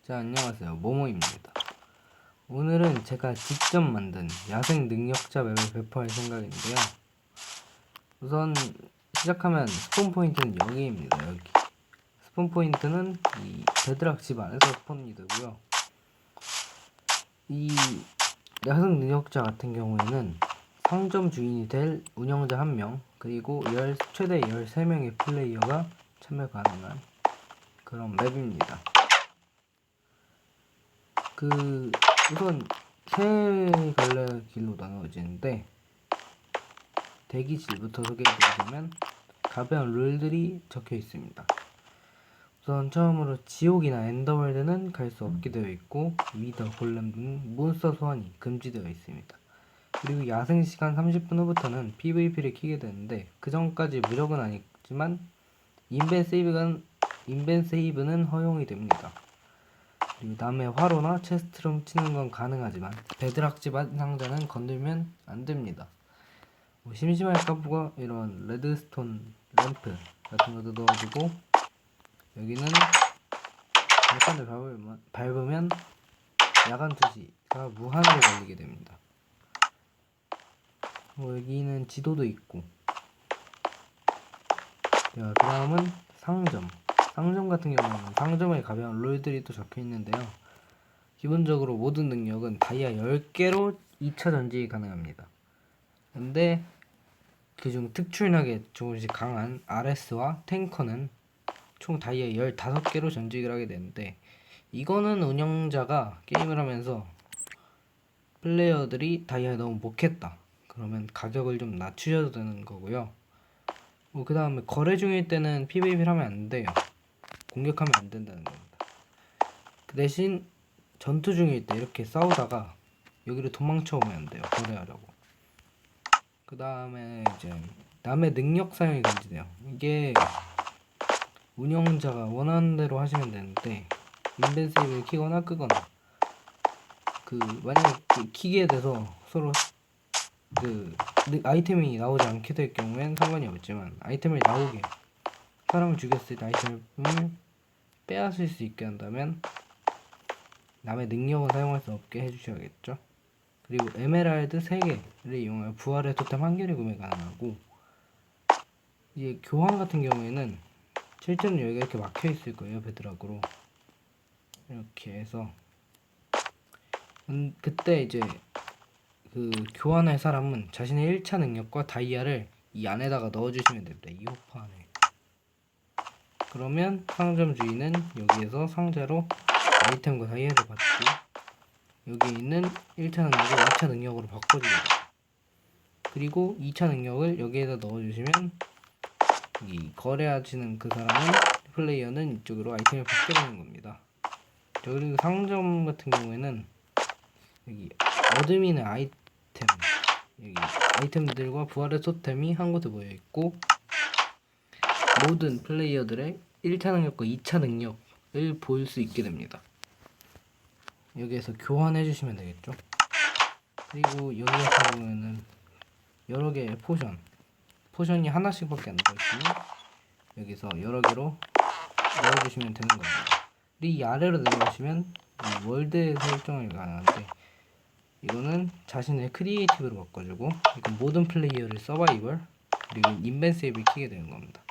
자, 안녕하세요. 모모입니다. 오늘은 제가 직접 만든 야생 능력자 맵을 배포할 생각인데요. 우선 시작하면 스폰 포인트는 여기입니다. 여기. 스폰 포인트는 이 베드락 집 안에서 스폰이 되고요. 이 야생 능력자 같은 경우에는 상점 주인이 될 운영자 1명, 그리고 최대 13명의 플레이어가 참여 가능한 그런 맵입니다. 우선 세 갈래 길로 나눠지는데, 대기실부터 소개해드리자면 가벼운 룰들이 적혀 있습니다. 우선 처음으로 지옥이나 엔더월드는 갈 수 없게 되어 있고, 위더, 골렘 등 몬스터 소환이 금지되어 있습니다. 그리고 야생 시간 30분 후부터는 PVP를 키게 되는데, 그 전까지 무조건 아니지만 인벤 세이브는 허용이 됩니다. 그리고 남의 화로나 체스트를 훔치는 건 가능하지만 베드락집 안 상자는 건들면 안 됩니다. 심심할까 보고 이런 레드스톤 램프 같은 것도 넣어주고, 여기는 발판을 밟으면 야간 투시가 무한으로 걸리게 됩니다. 여기는 지도도 있고, 자, 그 다음은 상점 같은 경우는 상점에 가벼운 롤들이 또 적혀 있는데요. 기본적으로 모든 능력은 다이아 10개로 2차 전직이 가능합니다. 근데 그중 특출나게 조금씩 강한 RS와 탱커는 총 다이아 15개로 전직을 하게 되는데, 이거는 운영자가 게임을 하면서 플레이어들이 다이아 너무 못했다 그러면 가격을 좀 낮추셔도 되는 거고요. 그 다음에 거래 중일 때는 PVP를 하면 안 돼요. 공격하면 안 된다는 겁니다. 그 대신 전투 중일 때 이렇게 싸우다가 여기로 도망쳐 오면 안 돼요. 거래하려고. 그 다음에 이제 남의 능력 사용이 금지돼요. 이게 운영자가 원하는 대로 하시면 되는데, 인벤 세이브를 키거나 끄거나, 만약에 키게 돼서 서로 아이템이 나오지 않게 될 경우엔 상관이 없지만, 아이템을 나오게, 사람을 죽였을 때 아이템을 빼앗을 수 있게 한다면 남의 능력은 사용할 수 없게 해주셔야겠죠. 그리고 에메랄드 3개를 이용하여 부활의 토템 1개를 구매 가능하고, 이제 교환 같은 경우에는 실제로는 여기가 이렇게 막혀 있을 거예요. 베드락으로 이렇게 해서, 그때 이제 교환할 사람은 자신의 1차 능력과 다이아를 이 안에다가 넣어주시면 됩니다. 이 호프 안에. 그러면 상점 주인은 여기에서 상자로 아이템과 다이아를 받고, 여기 있는 1차 능력을 2차 능력으로 바꿔줍니다. 그리고 2차 능력을 여기에다 넣어주시면 이 거래하시는 그 사람은, 플레이어는 이쪽으로 아이템을 받게 되는 겁니다. 그리고 상점 같은 경우에는 여기 어드민의 아이템, 여기 아이템들과 부활의 토템이 한 곳에 모여 있고, 모든 플레이어들의 1차 능력과 2차 능력을 볼 수 있게 됩니다. 여기에서 교환해 주시면 되겠죠. 그리고 여기 같은 경우에는 여러 개의 포션이 하나씩밖에 안 들어있으니 여기서 여러 개로 넣어주시면 되는 겁니다. 이 아래로 내려가시면 이 월드의 설정을 가능한데, 이거는 자신의 크리에이티브로 바꿔주고, 이건 모든 플레이어를 서바이벌, 그리고 인벤 세이브를 키게 되는 겁니다.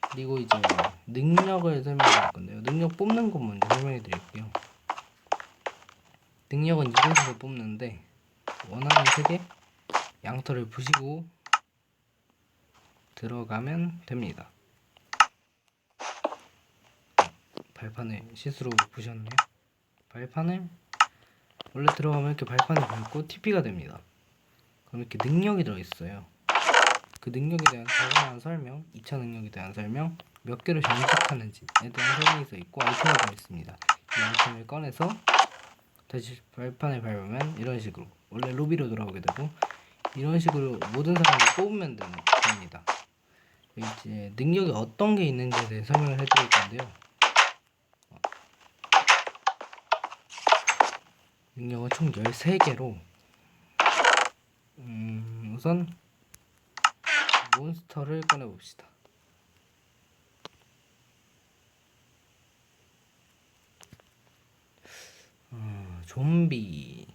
그리고 이제 능력을 설명드릴 건데요. 능력 뽑는 것 먼저 설명해 드릴게요. 능력은 이곳에서 뽑는데, 원하는 색의 양털을 부시고 들어가면 됩니다. 발판을 실수로 부셨네요. 발판을 원래 들어가면 이렇게 발판을 밟고 TP가 됩니다. 그럼 이렇게 능력이 들어있어요. 그 능력에 대한 자세한 설명, 2차 능력에 대한 설명, 몇 개를 장식하는지에 대한 설명이 써 있고, 아이템이 들어있습니다. 이 아이템을 꺼내서 다시 발판을 밟으면 이런 식으로 원래 로비로 돌아오게 되고, 이런 식으로 모든 사람을 뽑으면 됩니다. 이제 능력이 어떤 게 있는지에 대해 설명을 해드릴 건데요. 능력은 총 13개로, 우선 몬스터를 꺼내봅시다. 좀비랑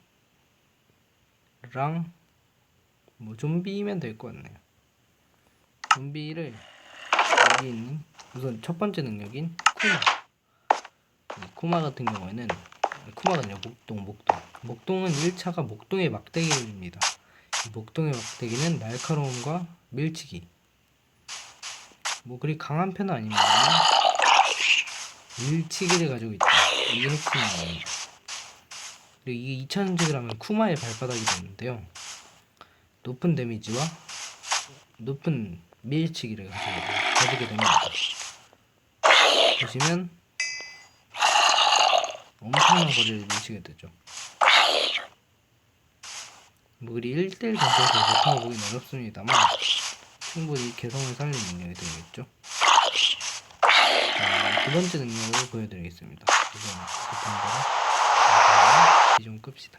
뭐 좀비면 될 것 같네요. 좀비를 여기 있는 우선 첫 번째 능력인 쿠마 같은 경우에는 쿠마가 아니라 목동은 1차가 목동의 막대기입니다. 목동의 막대기는 날카로움과 밀치기 뭐 그리 강한 편은 아닙니다. 밀치기를 가지고 있다. 이게 핵심입니다. 그리고 이게 2차 전직을 하면 쿠마의 발바닥이 되는데요. 높은 데미지와 높은 밀치기를 가지게 됩니다. 보시면 엄청난 거리를 밀치게 되죠. 뭐 그리 1대1 전투에서 못하고 보긴 어렵습니다만 충분히 개성을 살린 능력이 되겠죠. 두 번째 능력을 보여드리겠습니다. 이 좀 끕시다.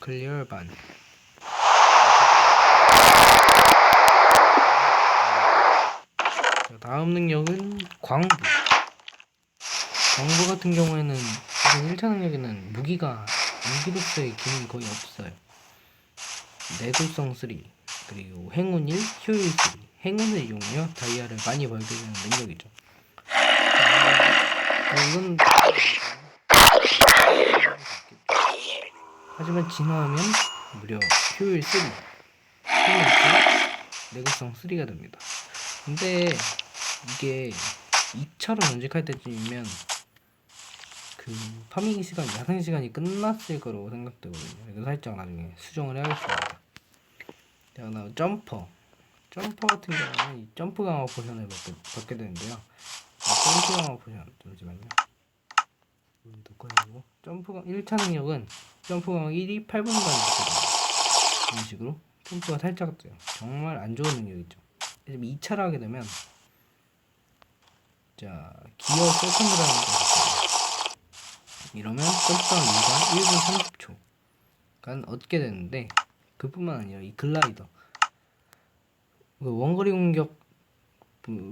클리어 반. 자, 다음 능력은 광부. 광부 같은 경우에는 1차 능력에는 무기로서의 기능이 거의 없어요. 내구성 3 그리고 행운 1, 효율 3. 행운을 이용하여 다이아를 많이 벌게 되는 능력이죠. 이건 하지만 진화하면 무려 효율 3, 행운 2, 내구성 3가 됩니다. 근데 이게 2차로 전직할 때쯤이면 그 파밍 시간, 야생 시간이 끝났을 거라고 생각되거든요. 이거 살짝 나중에 수정을 해야겠습니다. 자, 그다음 점퍼 같은 경우는 이 점프 강화 포션을 받게 되는데요. 점프 강화 포션 잠시만요. 넣고 1차 능력은 점프 강화 1이 8분간 있거든요. 이런 식으로 점프가 살짝 돼요. 정말 안 좋은 능력이죠. 2차를 하게 되면 자 기어 세컨드라는 게 있어요. 이러면 점프강 2가 1분 30초간 얻게 되는데 그뿐만 아니라 이 글라이더 원거리 공격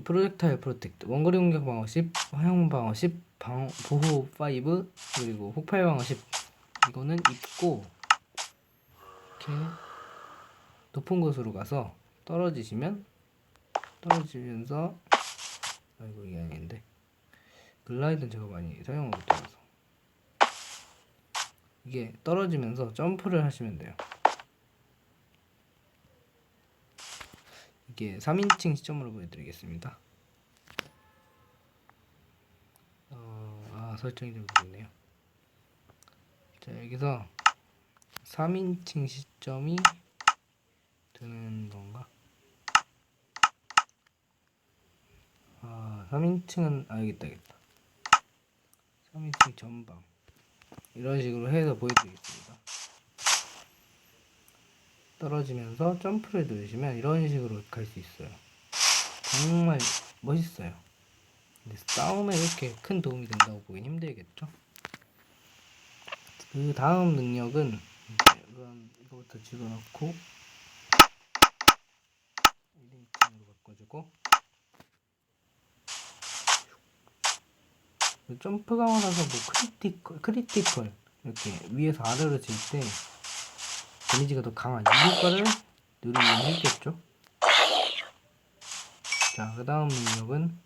프로젝타일 프로텍트 원거리 공격 방어 10 화형 방어 10 보호 5 그리고 폭발 방어 10 이거는 입고 이렇게 높은 곳으로 가서 떨어지면서 아이고 이게 아닌데 글라이드는 제가 많이 사용을 못해서 이게 떨어지면서 점프를 하시면 돼요. 이게 3인칭 시점으로 보여드리겠습니다. 설정이 좀 있네요. 자 여기서 3인칭 시점이 되는 건가? 3인칭은 알겠다. 3인칭 전방 이런 식으로 해서 보여드리겠습니다. 떨어지면서 점프를 누르시면 이런 식으로 갈 수 있어요. 정말 멋있어요. 근데 싸움에 이렇게 큰 도움이 된다고 보긴 힘들겠죠? 그 다음 능력은 이거부터 집어넣고 1인칭으로 바꿔주고 점프 강화라서 뭐 크리티컬 이렇게 위에서 아래로 칠 때 데미지가 더 강한 이 효과를 누리긴 했겠죠? 자, 그 다음 능력은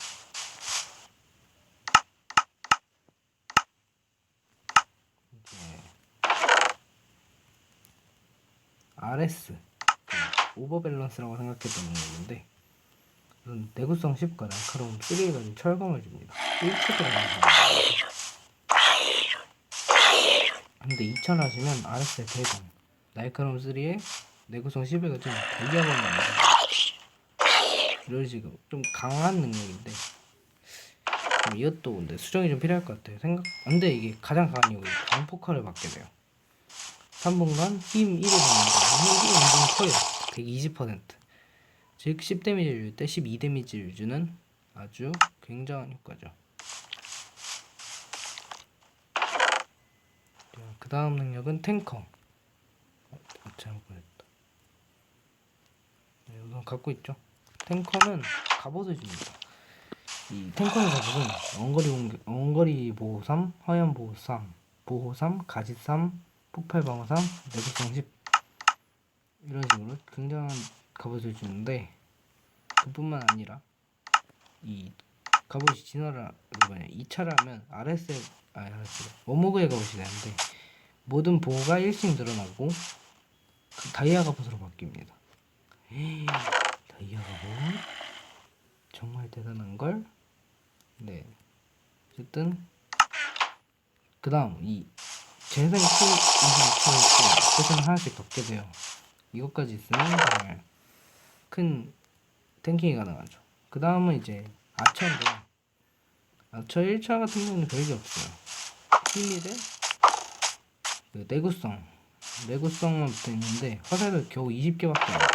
RS 오버밸런스라고 생각했던 능력인데 내구성 10과 날카로움 3를 가진 철검을 줍니다. 1차 들어갑니다. 근데 2차를 하시면 RS의 대검 날카로움 3에 내구성 10을 가진 다이아몬드입니다. 이런 식으로 좀 강한 능력인데 이것도 근데 수정이 좀 필요할 것 같아요. 근데 이게 가장 강한 이유가 광폭화를 받게 돼요. 3분간 힘 1을 받는다. 힘이 엄청 커요. 120%. 즉 10데미지를 줄 때 12데미지를 주는 아주 굉장한 효과죠. 그 다음 능력은 탱커. 잘못 보냈다. 네, 우선 갖고 있죠. 탱커는 갑옷을 줍니다. 이 탱커의 갑옷은 원거리 보호 3, 화염 보호 3, 가짓 3, 폭발 방어 3, 내구성 10 이런 식으로 굉장한 갑옷을 주는데, 그뿐만 아니라 이 갑옷이 진화를 2차를 하면 원모그의 갑옷이 되는데, 모든 보호가 1씩 늘어나고 그 다이아 갑옷으로 바뀝니다. 다이아 갑옷 정말 대단한걸? 네, 어쨌든 그 다음 이 재생 키 22초를 있고 포션 하나씩 덮게 돼요. 이것까지 있으면 정말 큰 탱킹이 가능하죠. 그 다음은 이제 아처인데, 아처 1차 같은 경우는 별게 없어요. 힘이 대 그 내구성만 붙어 있는데 화살도 겨우 20개밖에 안 돼요.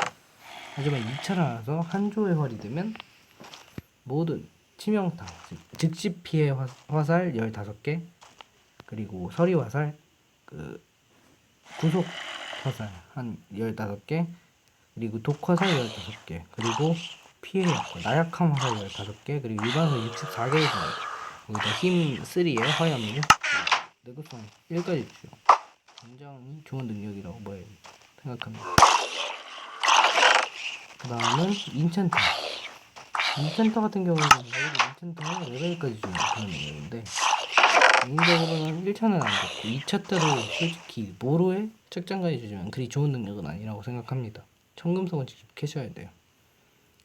하지만 2차를 하면서 한 조의 활이 되면 모든 치명타, 즉시 피해 화살 15개, 그리고 서리 화살, 그 구속 화살 한 15개, 그리고 독 화살 15개, 그리고 피해 나약함 화살 15개, 그리고 일반 화살 64개를 줍니다. 거기다 힘 3에 화염 1, 내구성 1까지 주죠. 굉장히 좋은 능력이라고 생각합니다. 그 다음은 인챈터. 인챈터 같은 경우는 인챈터는 레벨까지 주는 그런 능력인데, 개인적으로는 1차는 안 좋고 2차 때로 솔직히 모로에 책장까지 주지만 그리 좋은 능력은 아니라고 생각합니다. 청금석은 직접 캐셔야 돼요.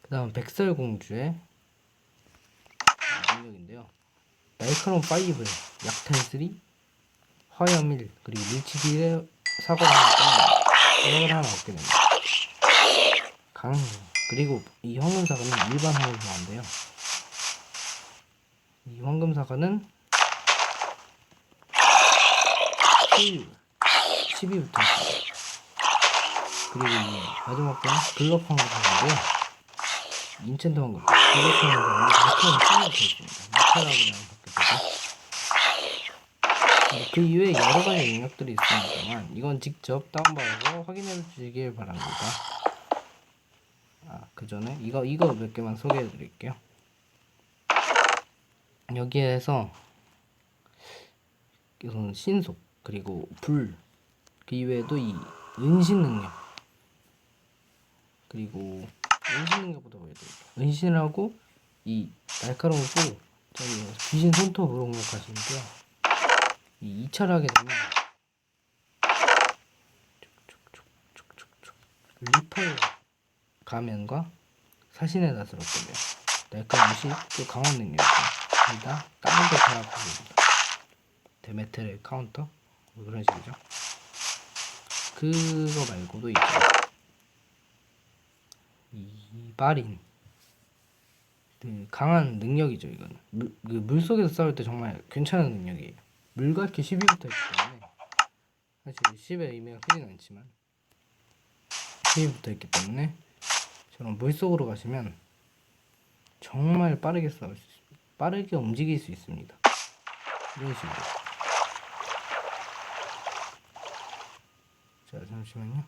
그 다음 백설공주의 능력인데요. 날카로운 5, 약탈 3, 화염 1, 그리고 밀치기의 사거리 하나 얻게 됩니다. 그리고 이 황금사과는 일반 황금사과인데요. 이 황금사과는 12부터 있습니다. 그리고 이 마지막 거는 블럭 황금사과인데요. 인챈트 황금, 블럭 황금사과는 2차로 있습니다. 2차라고 바뀌어서. 그 이외에 여러가지 능력들이 있습니다만 이건 직접 다운받아서 확인해 주시길 바랍니다. 그 전에 이거 몇 개만 소개해 드릴게요. 여기에서 이건 신속, 그리고 불, 그 이외에도 이 은신 능력, 그리고 은신 능력부터 보여드릴게요. 은신하고 이 날카로운 소, 귀신 손톱으로 공격하시는데요. 이 2차를 하게 되면 리펄 가면과 사신의 낯을 얻게 돼요. 날카로운 또 강한 능력입니다. 다운도 타락합니다. 데메텔의 카운터 그런 식이죠. 그거 말고도 있죠. 이 마린, 그 강한 능력이죠. 이거는 물속에서 싸울 때 정말 괜찮은 능력이에요. 물갈퀴 12부터 있기 때문에 사실 10의 의미가 크진 않지만 12부터 있기 때문에 저런 물속으로 가시면 정말 빠르게 움직일 수 있습니다. 이런 식으로. 자, 잠시만요.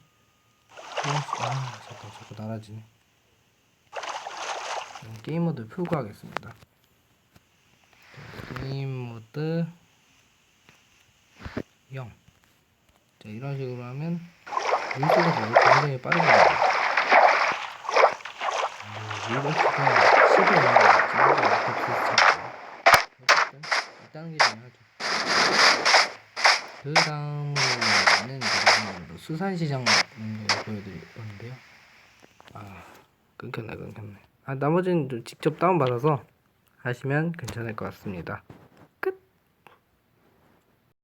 자꾸 나라지네. 게임 모드 풀고 하겠습니다. 게임 모드 0. 자, 이런 식으로 하면 물속에서 굉장히 빠르게 나와요. 물갈퀴가 10에 어쨌든 있다는 게 중요하죠. 그 다음으로는 수산시장 능력을 보여드릴 건데요. 끊겼네. 나머지는 좀 직접 다운받아서 하시면 괜찮을 것 같습니다.